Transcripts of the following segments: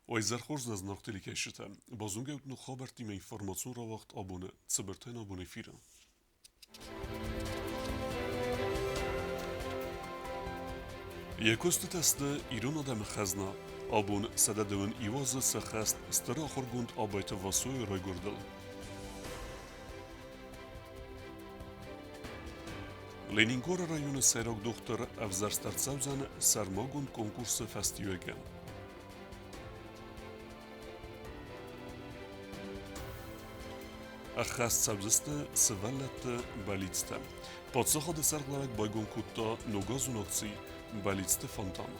Ойзерхорз از نقطه کشته بازونگه اتنو خابر تیم اینفورماسیون را وقت آبونه تبرتین آبونه فیرن یکوست تست ایران آدم خزنا آبون سددون ایواز سخست استرا خورگوند آبایت واسوی رای گردل لینینگور رایون سیراک دختر افزرستر سوزن سرماگوند کنکورس فستیوگن اخست سبزست سوالت بالیتسته پادسخ ده سرگلارک بایگون کتا نوگازون اکسی بالیتسته فانتان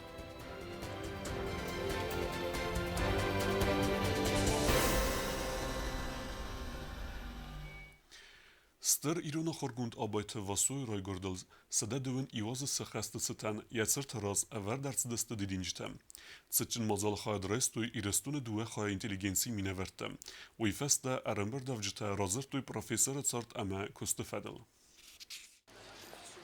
ستر ایران خورگوند آبایت واسوی رای گردل سده دوین ایواز سخست ستن یتسر تراز اول درس دست دیدینجتم سچن مازال خواهد رستوی ایرستون دوه خواه اینتلیگنسی می نورتم وی فست ارمبر دفجتا رازر توی پروفیسر تسارت اما کست فدل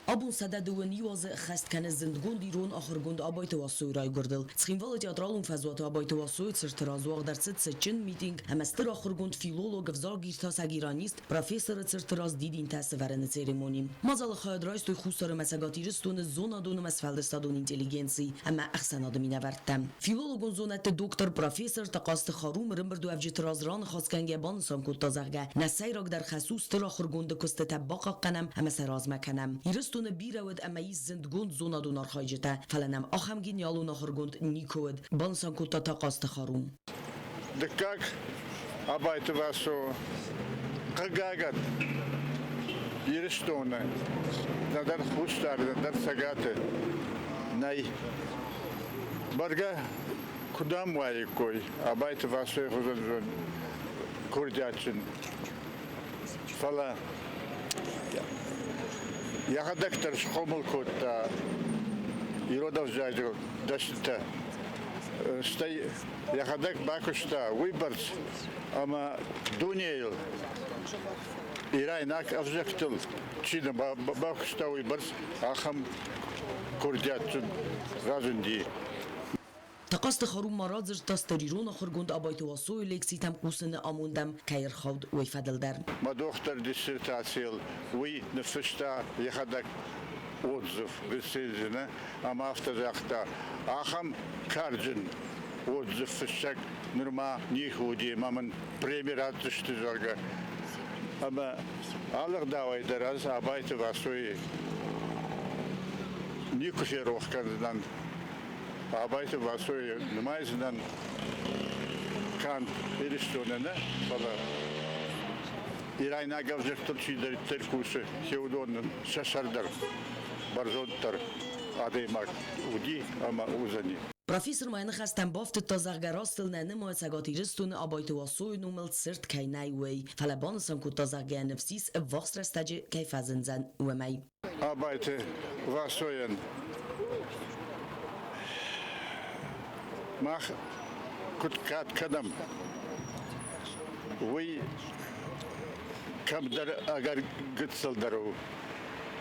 Abun sada duwen was gest kennen zindgund Iron achtergrund arbeit was so rای گردل سخینوال تئاترال اون فضوات arbeit was so سرترازوق در سچن میتینگ همستر achtergrund فیلولوگ وزارگیرتا سگیرانیست پروفسور سرتراز دیدین تاس ورن سریمونی مازال خواهد رایست توی خوستار مسگاتیرستون زونا دونم از فلدستادون اینتلیگنسی اما احسن آدمی نوردتم فیلولوگون زونت دکتر پروفسور تقاست خاروم رمبردو افجتراز ران خواستگنگ بانسان کل تازگه نسایراک در خصوص تر achtergrund کست تباقا قنم همه سراز مکنم ایرستون بیرود اما زندگوند زونا دونار خایجته فلنم آخم گینیالو نخرگوند نیکود بانسان کل تقاست خاروم دکاک آبایت واسو قگاگت ایرستونه ندر خوشتر ندر سگاته نای برگه کدام وای کوی آبایت واسو خودن کردیاتن فلا Я доктор шкомыл кот-то, и родов жаждал, дашта. Стай, я ходак бакушта, выборц, ама дунейл. И райнак авжектил, чина бакушта выборц, ахам курдятун разунди. تقاست خاروم مرازر تاستریرون آخرگوند آبایت واسوی لکسی تم قوسن آموندم کیر خود وی فدل در ما دختر диссертациил وی نفشتا یخدک отзыв беседина ама автозакта ахам каржин отзыв фишак нурма нихуди мамын премьер атышты жарга ама алыр давай дараз абайты васуи никушер оқкандан Arbeite war so, die meisten dann kann Stunden, aber die reine Gavjek Tulchidar Terkuse, Heudon, Shashardar, Barzontar, Ademak, Udi, Ama Uzani. Professor meine خواستم بافت تازگراستل نه ما سگاتیرستون آبایت واسوی نومل سرت کی نایوی فلبانسان کو تازگه نفسیس وقت رستج کی فزنزن و می آبایت واسوین ماخ كنت كات كدم وي كم در اگر قتل درو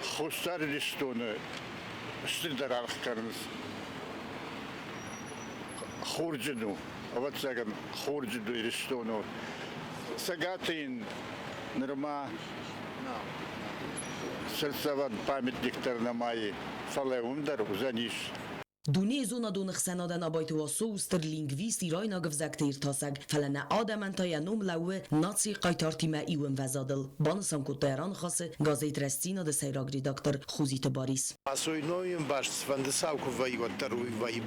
خوستار لشتونه اشتر در عرق كرنس خورجنو اوات ساقن خورجنو لشتونه ساقاتين نرما سلسوان память диктор на май фалеум در وزنيش دونه زونا دون خسنادن آبایت واسو استر لینگویست ایرای ناگف زکتیر تاسگ فلنه آدمن تا ینوم لوه ناتسی قایتارتی ما ایون وزادل بانسان کد دایران خاصه گازیت رستینا ده سیراگ ریداکتر خوزیت باریس Asoj novim baš svandesavku vajgotar vaj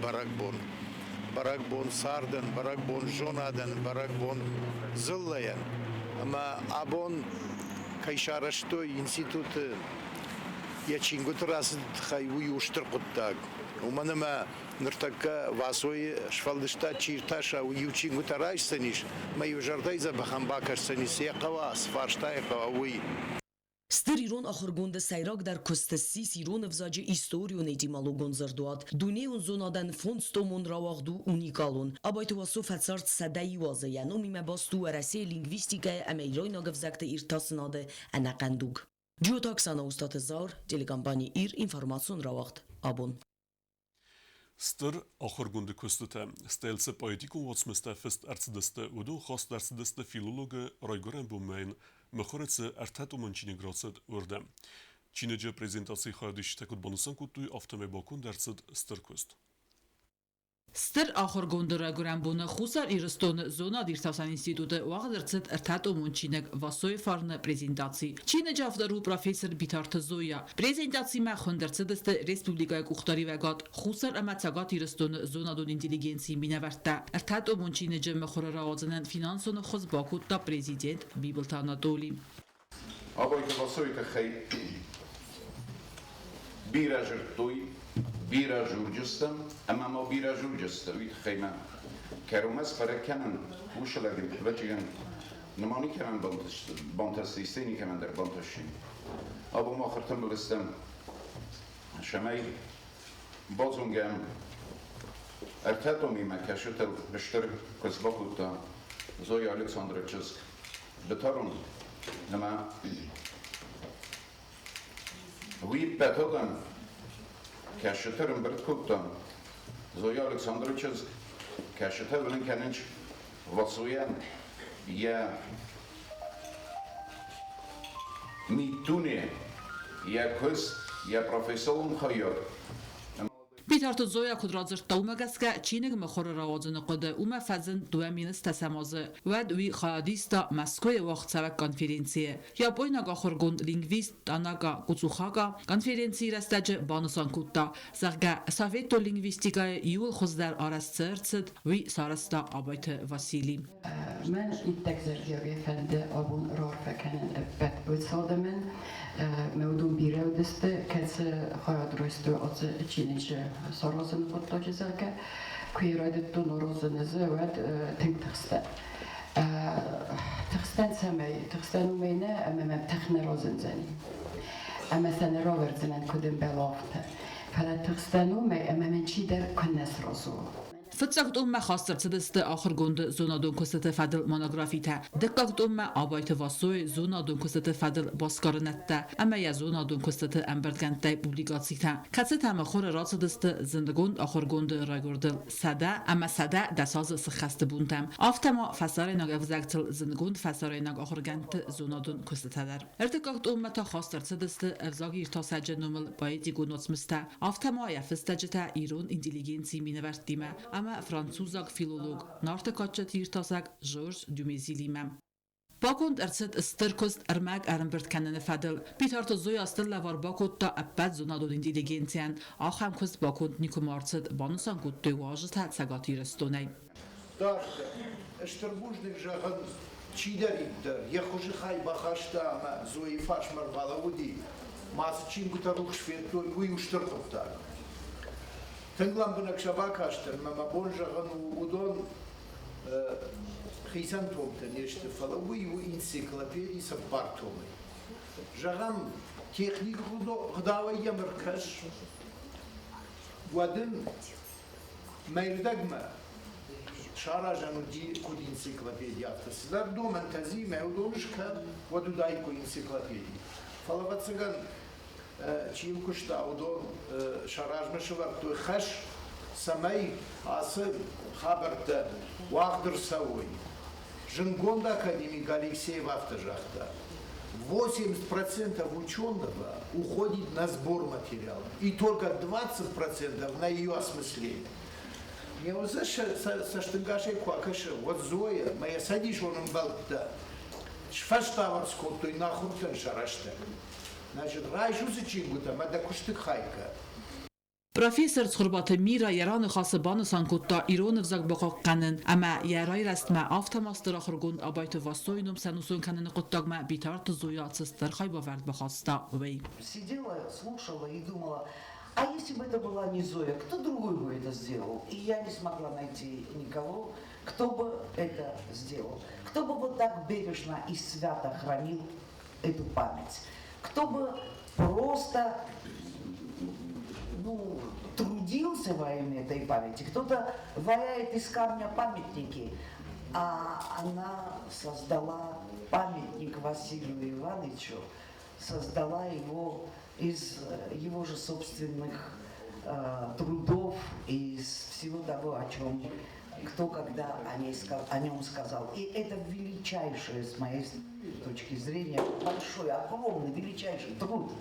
barakbon sardan, barakbon jonadan, barakbon zıllayan. Ama abon kayşaraşto institut yaçingut rast khayvu ushtar quttak. Umanama nırtakka vasoy şfaldışta çirtaşa u yuçingut araysanış ma yujarday za baxan bakarsanış yaqwa sfarşta yaqwa uy ستر ایران آخرگوند سیراک در کستسی سیرون افزاج ایستوری و نیدیمالو گنزردواد دونه اون زونادن فونستومون راواغدو اونیکالون آبایت واسو فتسارت سدهی وازه ینومی مباستو و رسی لینگویستیکه امیرای ناگف زکت ایرتاسناده انقندوگ جو تاکسانا استاد زار جلیگانبانی ایر اینفرماسون راواغد آبون Stır ahırgundu köstüte, stelse poetikun vatsmeste fest ercideste udun khast ercideste filologe raygoren bumeyn, mekhoretze ertet umançini grased urdem. Çinece prezentasiya xadiş tekut banusan kutuy aftame bakun dersid stır köst. Stır axır gondura görən bunu xusar İristonu zona dirtasan institutu vağdırçıt ertat omunçinek vasoy farnı prezentasi. Çinə cavdaru profesor Bitartı Zoya. Prezentasi mə xundırçıdıstı Respublikaya Kuxtari və qat xusar əmətsagat İristonu zona don inteligensi minəvərtdə. Ertat omunçinəcə məxurara ağzının finansonu xuz bakutta prezident Biblt Anadoli. Abajta vasoy të xej bira zhërtuj, bira zhurgjëstëm, ama ma bira zhurgjëstëm, i të xejma. Kerumes për e kenën, ushëllagin, veçigen, në mani kemen bantës, i steni kemen der bantëshin. Abo ma xërtëm bëllëstëm, shëmej, bozungem, ertetomi me keshëtël bështër kësbakutta, Zoja Aleksandrë Qësk, betarun, nëma, Vip betodem, keşeterim birt kuttam, Zoya Aleksandrovich, keşeterin keninç vasuyen, ya mitune, ya kız, ya profesorun hayır. Bitartı Zoya kudrazır tavmagaska Çin'e məxurara ağzını qodu uma fazın duaminiz təsəmazı və dwi xadista Moskvaya vaxt səvək konferensiya. Yapoynaga xurgun lingvist Danaga Kuzuxaga konferensiya rəstəcə banusan kutta. Zərgə Soveto lingvistikaya yul xuzdar arastsırtsıd və sarasta abaytı Vasili. Ben İttekzer Efendi abun rarfekenen bet bötsademen mevdum bireudiste ketse hayadroistu atı Çinece sarasını kutta cezake kuyraydettu norozanızı ve tenktıxsten. Tıxsten semey, tıxsten umeyne ememem texne rozenzeni. Ama sen roverzenen kudem belafte. Fala tıxsten umey ememem çider kunnes rozu. Fıtsakt umme xastırçıdıstı axır gondu zonadon kustı fadıl monografite. Dikkakt umme abaytı vasoy zonadon kustı fadıl baskarınette. Ama ya zonadon kustı embertkentay publikatsiyte. Katsı tamı xor ratsıdıstı zindgond axır gondu raygordıl sada ama sada dasazı sıxastı buntam. Aftama fasaraynak evzaktıl zindgond fasaraynak axır gentı zonadon kustalar. Ertikakt umme ta xastırçıdıstı evzagir ta sacı numul bayeti gonotsmısta. Aftama ya fıstacıta İran inteligensi minevərtdime. Ama Fransuzak filolog nartı kaçı tirtasak Georges Dumézil-imam. Bakund erset stırkost ermek ermbert kendini fadıl. Bitartı Zoya stırla var bakutta appad zonadon inteligensiyan. Aham kust bakund nikumartsit banusan kuttu vajıta tsagati restonay. Darda, eşterbujnik jahın çideriktir, yekhoji hay bakhaşta ama Zoya faşmar valavudi. Mas çinguta rukşfettoy uyuştırdıktar. Tenglam bınak şabak açtır, ama bonjağın udon xeysan tomten işte falan bu ensiklopediyası Bartolay. Jağam teknik gıdavayı yamarkaş, vadın meydagma şarajanı kod ensiklopediya atasılar domen tazi mevdonuşka vadu dayko ensiklopediya. Falavatsagan çiğim kuşta udon şarajmışı var tu xaş samay ası xabarda вахтер совой. Женгонда Академик Алексеев автожахта. 80% ученого уходит на сбор материала. И только 20% на ее осмысление. Я вот со штыгашей квакаша, вот Зоя, моя садишь он балта. Шфаштаварского, то и нахуртен шараштак. Значит, райшу зачингута, мада куштык хайка. Profesor Tsxurbatı Mira yaranı xası banusan kutta İranı vzak bakaqanın ama yaray rastma avtamastır axırgund abaytı vasoynum sanusun kanını kuttagma bitartı zoyatsızdır xaybaverd baxasta vey. Сидела, слушала и думала, а если бы это была не Зоя, кто другой бы это сделал? И я не смогла найти никого, кто бы это сделал. Кто бы вот так бережно и свято хранил эту память. Кто бы просто трудился во имя этой памяти. Кто-то ваяет из камня памятники, а она создала памятник Василию Ивановичу, создала его из его же собственных трудов, из всего того, о чем кто когда о нем сказал. И это величайшее, с моей точки зрения, большой, огромный, величайший труд.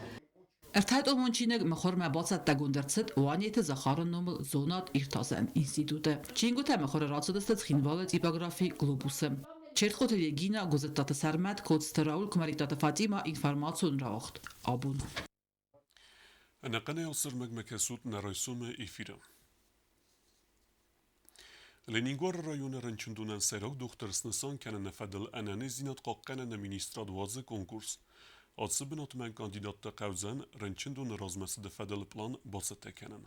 Ertheid Monchinek mejor me batzat tagundertzet oaniete Zacharon Nomel Zonat Irtazen Institute. Chingote mejor ratsodestet schinvalet typografie Globuse. Čerchote Jegina gozettate Sermet Kodsteraul Kmaritate Fatima Information raucht. Abun. أنا قناة يصير مكسوت نرايسوم إفيرا. لنينغور رايون رنشندونان سيروك دكتور سنسان كان نفدل أناني زينات قاقنا نمينيستراد واز كونكورس. أتصبنات من كانديدات تقاوزان رنشندون رازمس دفدل بلان باسطة كانن.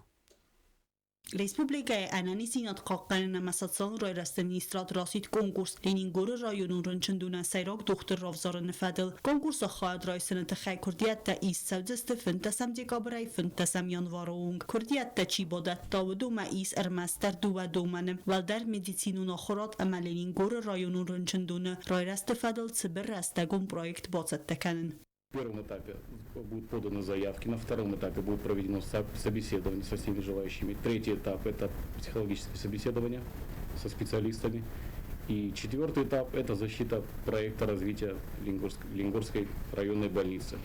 Respublikaya Ananisinat qaqqanına masatsan roy administrat rasit konkurs Leningor rayonun rınçınduna sayrak doktor Ravzarın fadil konkursa xayad raysını tıxay kurdiyat da is savcıstı fintasam dekabray fintasam yanvarung kurdiyat da çibadat tavudu ma is ermaster duva domanım valdar medicinun akhurat ama Leningor rayonun rınçınduna roy fadil цибер растагум проект бацаттаканын. В первом этапе будут поданы заявки, на втором этапе будет проведено собеседование со всеми желающими. Третий этап – это психологическое собеседование со специалистами. И четвертый этап – это защита проекта развития Ленгорской районной больницы.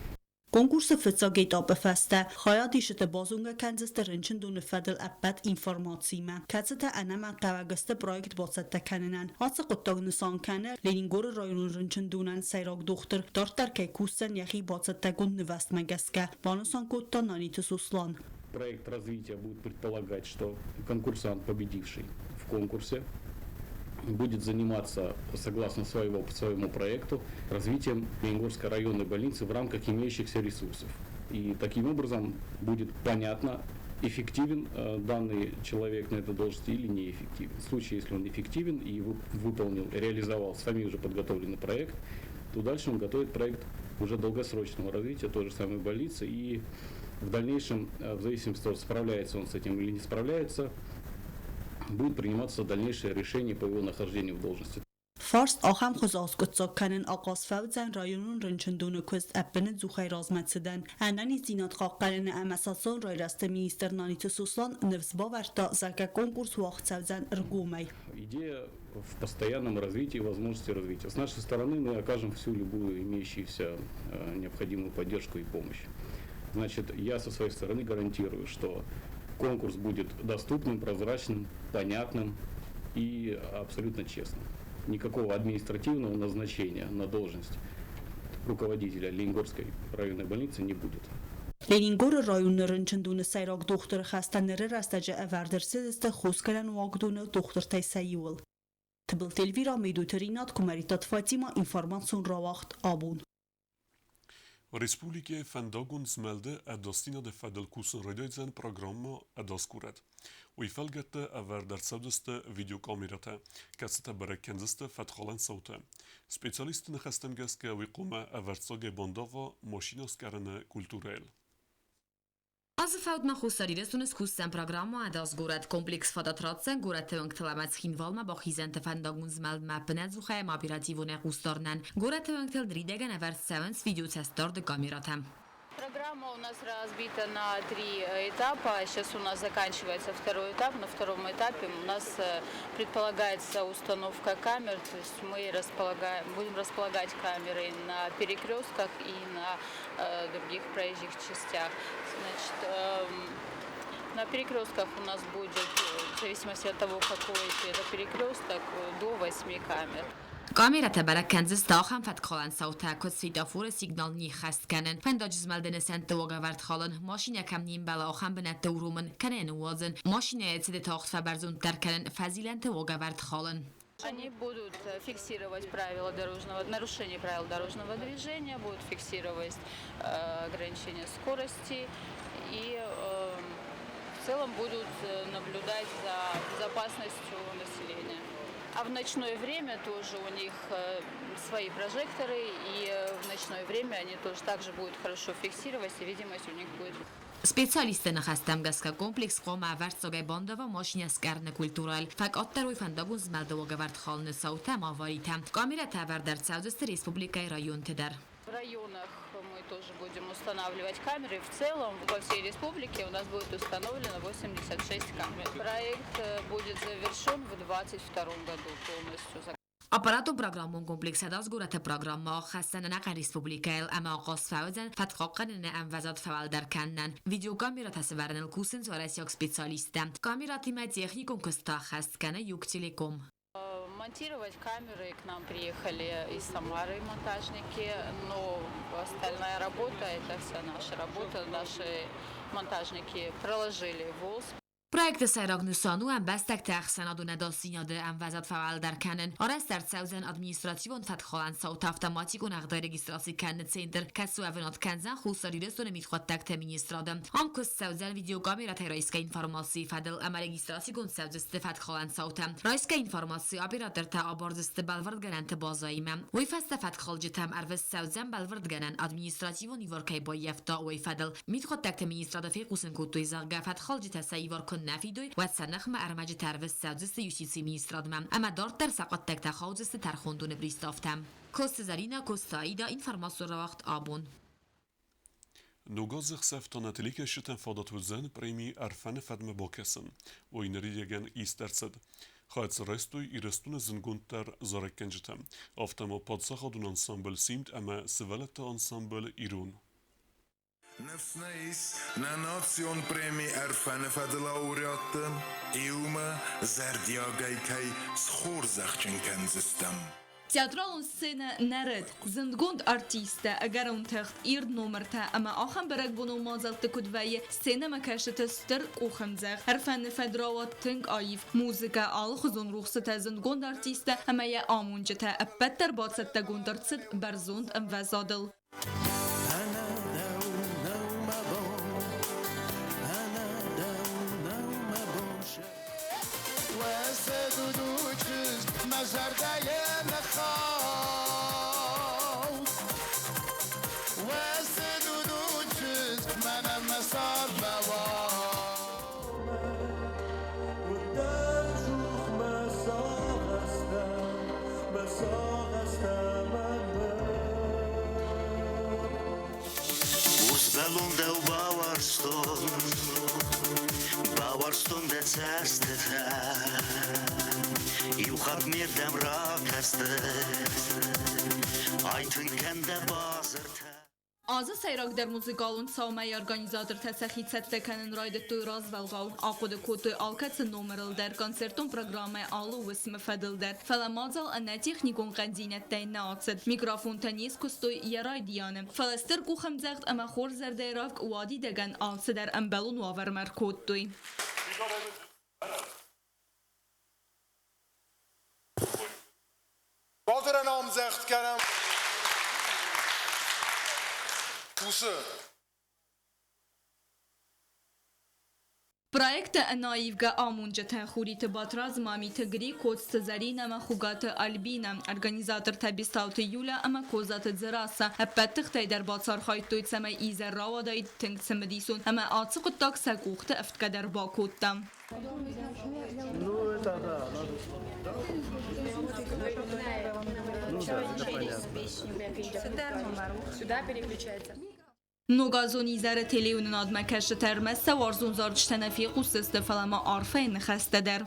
Konkursa fıtsageyt abefeste, xayat işite bazunga kendiste rınçındunu fedel ebbet informatsime. Katsete eneme qavagiste projekt batsette kaninen. Atsa qıttag nisan kanı, Leningor rayonun rınçındunan sayrak doktor, dartar kay kussen yaxi batsette gun nivestme geske. Banusan kutta naniti suslan. Проект развития будет предполагать, что конкурсант, победивший в конкурсе, будет заниматься, согласно своему проекту, развитием Ленгорской районной больницы в рамках имеющихся ресурсов. И таким образом будет понятно, эффективен данный человек на этой должности или неэффективен. В случае, если он эффективен и выполнил, реализовал сами уже подготовленный проект, то дальше он готовит проект уже долгосрочного развития той же самой больницы. И в дальнейшем, в зависимости от того, справляется он с этим или не справляется, будет приниматься дальнейшее решение по его нахождению в должности. Farst aham khuzas kutsok kanin aqas fawzan rayonun rınçındunu kust ebbene zuxay razmatsiden. Anani zinat qaqqalin amasason rayraste minister nanite suslan nevzba varta zaka konкурс вахт савзан ргумай. Идея в постоянном развитии возможности развития. С нашей стороны мы окажем всю любую имеющуюся необходимую поддержку и помощь. Значит, я со своей стороны гарантирую, что конкурс будет доступным, прозрачным, понятным и абсолютно честным. Никакого административного назначения на должность руководителя Ленгорской районной больницы не будет. Leningor rayonun rınçındunu sayrak doktor xastanları rastaca evardersiz ist xuskelen wagdunu doktor taysayul. Tıbıl telvira meyduterinat kumaritat Fatima informasyon rawaxt abun. Республике Фандагун смелде адостина де фадел кусен редойзен программа адоскурет. ويفلقت أفر در سودسته ویدیوکامرته کسته برای کنزسته فتخالن صوته. سپیشالیست نخستم گست که ویقومه أفرساگ بانداوا ماشیناس کرنه کلتورل. Az feldna huszaridestunes kussen programma adas górat komplex fadatratzen góratőnk telemec hinvalma bachizente fendagunz meld mappenet zuchaj operatívone hustornen. Góratőnk tel dridegen evert 7 видеоцестор de камераtem. Программа у нас разбита на 3 этапа. Сейчас у нас заканчивается второй этап. На втором этапе у нас предполагается установка камер. То есть мы будем располагать камеры на перекрестках и на других проезжих частях. Значит, на перекрестках у нас будет, в зависимости от того, какой это перекресток, до 8 камер. Kamerate belekenzizte a fetkalan szautákhoz szvidafúra szignalni xesztkenen. Fendagizmeldene szente ogavert halan, masinekem ním bele a benette urumen, kenen uazen, masine ецеде тахт фаберзун теркenen, фазиленте ogavert halan. Они будут фиксировать нарушение правил дорожного движения, будут фиксировать ограничение скорости и в целом будут наблюдать за безопасностью населения. А в ночное время тоже у них свои прожекторы, и в ночное время они тоже также будут хорошо фиксировать, и видимость у них будет. Specialisten necheztem geszke komplex komá vertszagaj bandava masinyeszkárne kulturál. Fak attarói fendagunz meldoga vert halne szautem avaritem. Kamera tever der Szaudzöszte Részpublikai rajon teder. В районах мы тоже будем устанавливать камеры. В целом по всей республике у нас будет установлено 86 камер. Проект будет завершен в 2022 году полностью. Aparatul programun komplekse az gurate programma خستن نقل ریسپوبلیکل اما آغاز فوزن فتقاقن ام وزاد فعال در کنن ویدیو کامera تصورن الكوسن سوراسيوك سبيциалистам камера тима техникум коста خست کنه юг телеком. Монтировать камеры к нам приехали из Самары монтажники, но остальная работа, это вся наша работа, наши монтажники проложили Волск. Projekte sajrag nusanu en bestek texsenadone dasinade en vezet fawal der kennen. A restert sauzen administration fatxalan saut автоматикон ағда регистрации кенне центр ксу эвенат кензен хусари ресоне митхваттак теминистрадым. Am kus sauzen videokamera terroriska informacji fadel ama registrasyon sauzeste fatxalan sautem. Raiska informacji operator ta abordeste balvard genente bazaimem. Oy feste fatxaljitem erves sauzen balvard genen administration ivarkay bayefta oy fadel. Mithwattak teministrada fiqusen kutu izarga fatxaljita sayvar نفیدوی و سنخ ما ارمج ترویس سازست یوسیسی میسترادم اما دارت در سقط تک تخاوزست ترخوندون بریستافتم کست زرینه کستاییدا اینفرماسیون را وقت آبون Något säftan till lika skjuten fadat husen premi erfane fadme bakesen och inrigen istertsed. خواهد رستوی ایرستون زنگونتر زارکنجتم. افتما پادساخ دون انسامبل سیمت اما سوالت انسامبل ایرون. نفس نيس ناناتسيون بريمي ارفان فادلاورياتم ايوما زرديا گايكاي سخور زخچن كنزستم Театралун сцена наред, зендгунд артиста, агарун тахт ирд номерта, ама ахам барак буну мазалты кудвае, сцена макашета стыр кухамзах. Харфан федрават тынг аив, музыка ал хузун рухсата зендгунд артиста, ама я амунжата, аппаттар батсатта гундарцит барзунд амвазадл. Bawarston det särste ju hat mir dem rakaste aytın kende bazert Azı sayrak der muzikalun savmay organizator təsəxi çətdəkənin raydettoy razvalğaun aqudı kotoy alkatsı numeril der konsertun programmay alı vismi fədil der fələmazal anə texnikun qənzinətdəy nəatsıd mikrofon təniz kustoy yaray diyanım fələstır quxamzəqt əmə xor zərdəyrak vadi dəgən alsı der əmbəlun vavermer kotoy Baderen namzegt kerem Проекта наивга амунжата хурит батраз мамит гри кост зарина махугат альбина организатор табистаут юля ама козат зраса апаттх тайдар бацар хайт сама изер равадай тинг самдисун ама ацق так сакухт افتقدر باكوتام Сюда переключается. Ногазони зар телеунун адмакаш терместе варзун зарчтана фи قوسست فلما عارفه نخسته در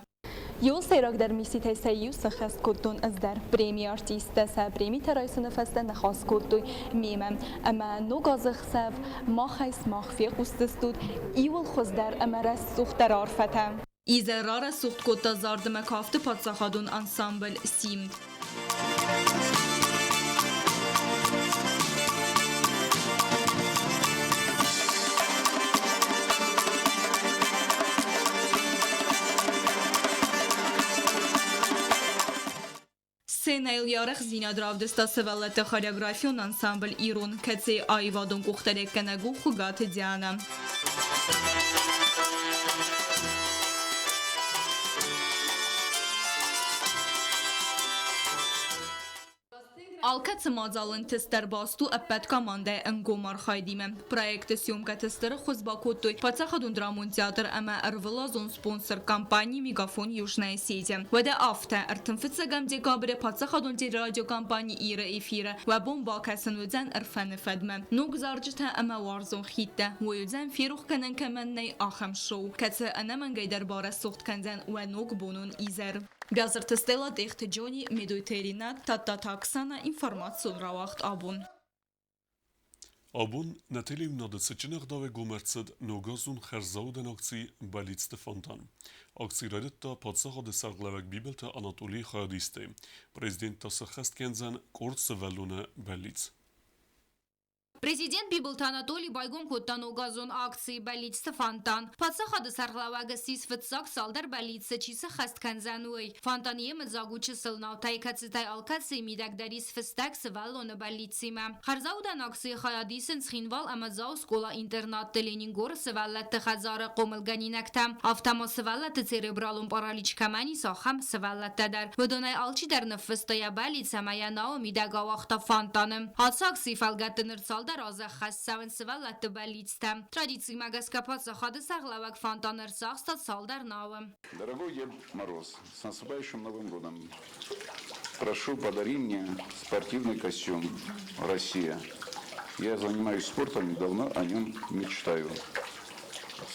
یو سیراک در میسیت سیوس خست کدون از در پریمی آرتیست سه پریمی ترایسون فسته نخواست کدوی میمم اما نوگاز خسف ما خیس مخفی قوستستود ایول خوز در اما رست سوخت در عارفته ایزرار سوخت کتا زاردم کافت پادساخادون انسامبل سیمد Սենայլ ярых զինադրավդստա սվալետը խորեոգրաֆիոն անսամբլ իրուն կեցի այվադուն կուղտերեք կնագու խուգաթը դյանը Alka cmazalın tester bastu epet kamande engomar khaydime. Proyekte syomka testeri khuzbakotoy. Patsakhadun dramon teatr ama ervlazon sponsor kampanyi Megafon Южная сеть. Вада авто артынфитсагам декабре Patsakhadun radyo kampanyi ira efira ve bomba kesin vüzen erfene fedme. Nog zarcta ama warzon khitte. Vüzen firuh kanen kamenney aham show. Katsa ana man gaydar bara soht kanzen ve nog bunun izer. Бязар тестела дехте Джони медуйтерина тататаксана информацион равахт абун. Abun netelim na de seçenek dave gomerced nogazun xerzauden akci balitste fantan. Akci redetta patsaha de sarglavek bibelte Anatoli Khayadiste. Prezident se xest kenzen kort sevellune belitz. Президент Бибылт Анатолий Байгом Коттан угазон акции больницы Фонтан. Подсахады сархлавага сис фитсак салдар больницы чисы хаст канзануй. Фонтан емет загучы сылнау тайкацитай алкации мидагдарис фистак сываллоны больницима. Харзаудан акции хаядисен схинвал амазау скола интернат Ленингор сываллатты хазары комылганинактам. Автомо сываллатты церебралум паралич камани сахам сываллаттадар. Выдонай алчи дар нефыстая больница мая нао мидагавахта Фонтаным. Атсакси фалгаттыныр салдар Раза хасавен сываллатты больницам. Традиции магаскапат захады сарлавак Фонтаныр сахстат салдар навым. Дорогой Дед Мороз, с наступающим Новым годом. Прошу, подари мне спортивный костюм «Россия». Я занимаюсь спортом и давно о нем мечтаю.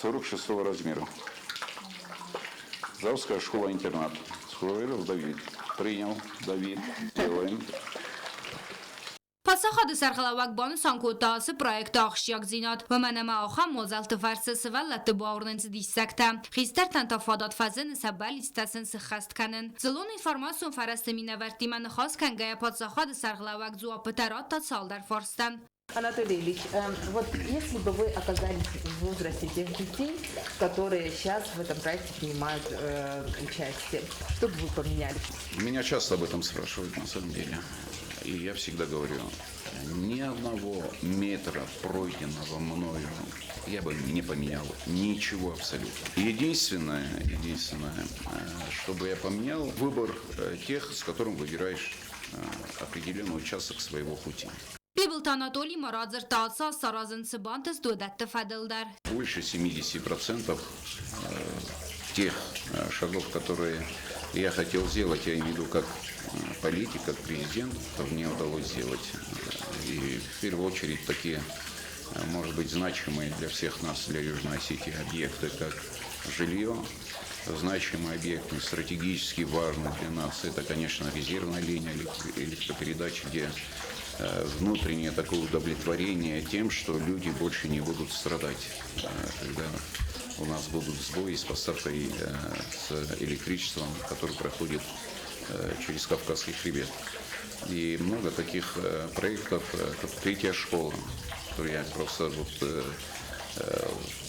46-го размера. Заводская школа-интернат. Схуаверов Давид. Принял. Давид. Делаем. Պատսախադը սարխլավակ բանը սանկոտасы պրոյեկտը աղշյակ զինատ վմանամա աղամ մոզալտը վարսը սվալլատը բաուրնենցը դիսակտա խիստեր տանտաֆադատ ֆազեն սաբալ իստասեն սխաստ կանեն զլոն ինформацион фарасты минавартима нахас кангая պատսախադը սարխլավակ зуапытарат тат салдар форстан. Анатолий Ильич, вот если бы вы оказались в возрасте тех детей, которые сейчас в этом проекте принимают участие, что бы вы поменяли? Меня часто об этом спрашивают, на самом деле. И я всегда говорю, ни одного метра пройденного мною я бы не поменял. Ничего абсолютно. Единственное, что бы я поменял, выбор тех, с которым выбираешь определенный участок своего пути. Бибылт Анатолий Марадзер Таца Саразен Цыбантес Дуэдатте Фаделдар. Больше 70% тех шагов, которые я хотел сделать, я имею в виду как политик, как президент, то мне удалось сделать. И в первую очередь такие, может быть, значимые для всех нас, для Южной Осетии, объекты, как жилье, значимый объект, стратегически важный для нас. Это, конечно, резервная линия электропередач, где внутреннее такое удовлетворение тем, что люди больше не будут страдать, когда у нас будут сбои с поставкой с электричеством, который проходит через Кавказский хребет. И много таких проектов, как третья школа, которую я просто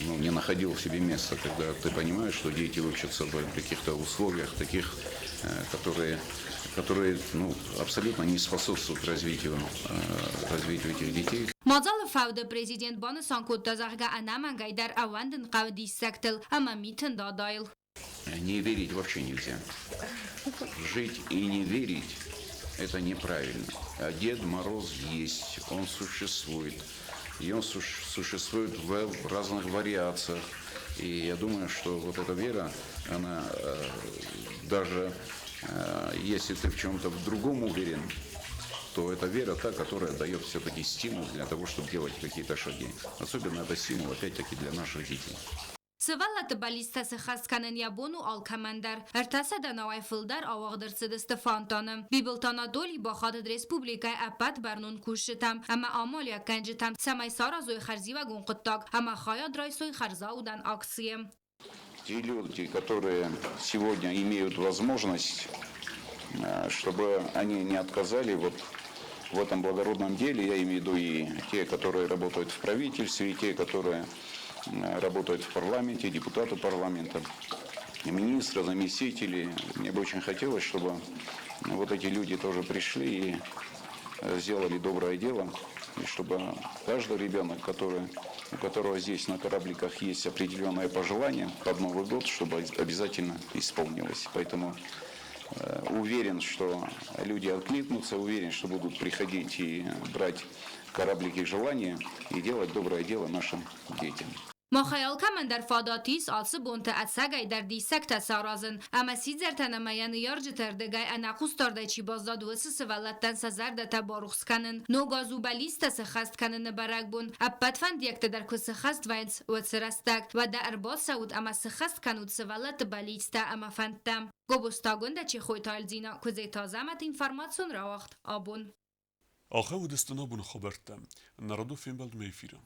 не находил в себе места, когда ты понимаешь, что дети учатся в каких-то условиях, таких, которые абсолютно не способствуют развитию этих детей. Мазалы фауды президент баны санкотта зарга анаман гайдар авандын қавди сактыл, ама митын дадайл. Не верить вообще нельзя. Жить и не верить – это неправильно. А Дед Мороз есть, он существует. И он существует в разных вариациях. И я думаю, что вот эта вера, она даже если ты в чем-то в другом уверен, то это вера та, которая дает все-таки стимул для того, чтобы делать какие-то шаги. Особенно это стимул, опять-таки, для наших детей. Сываллаты баллистасы хасканын ябону алкамендар. Эртаса данавай фылдар авагдырцыды Стефантаным. Бибылт Анатолий бахадыд республикай апат барнун кушитам. Ама амалия кенжитам. Самай саразой харзива гункыттак. Ама хаяд райсой харзаудан акцием. Те люди, которые сегодня имеют возможность, чтобы они не отказали вот в этом благородном деле, я имею в виду и те, которые работают в правительстве, и те, которые работают в парламенте, депутаты парламента, министры, заместители. Мне бы очень хотелось, чтобы вот эти люди тоже пришли и сделали доброе дело, и чтобы каждый ребенок, у которого здесь на корабликах есть определенное пожелание под Новый год, чтобы обязательно исполнилось. Поэтому Уверен, что люди откликнутся, уверен, что будут приходить и брать кораблики желания и делать доброе дело нашим детям. ما خیال کمن در فاداتیس آتس بونت اتساگای در دیسک تسارازن اما سیزر تنمایان یارج تردگای اناقوس تارده چی بازداد و سس ولتن سزر ده تباروخس کنن نو گازو بلیست سخست کنن برگ بون اپت فند یک در کس خست وینس و سرستک و در ارباط سعود اما سخست کنود سولت بلیست اما فندتم گوبستاگون ده چی خوی تالزینا کزی تازمت اینفرماتسون را وقت آبون آخه و دستنا بون خبرتم نرادو فیلم بلد میفیرم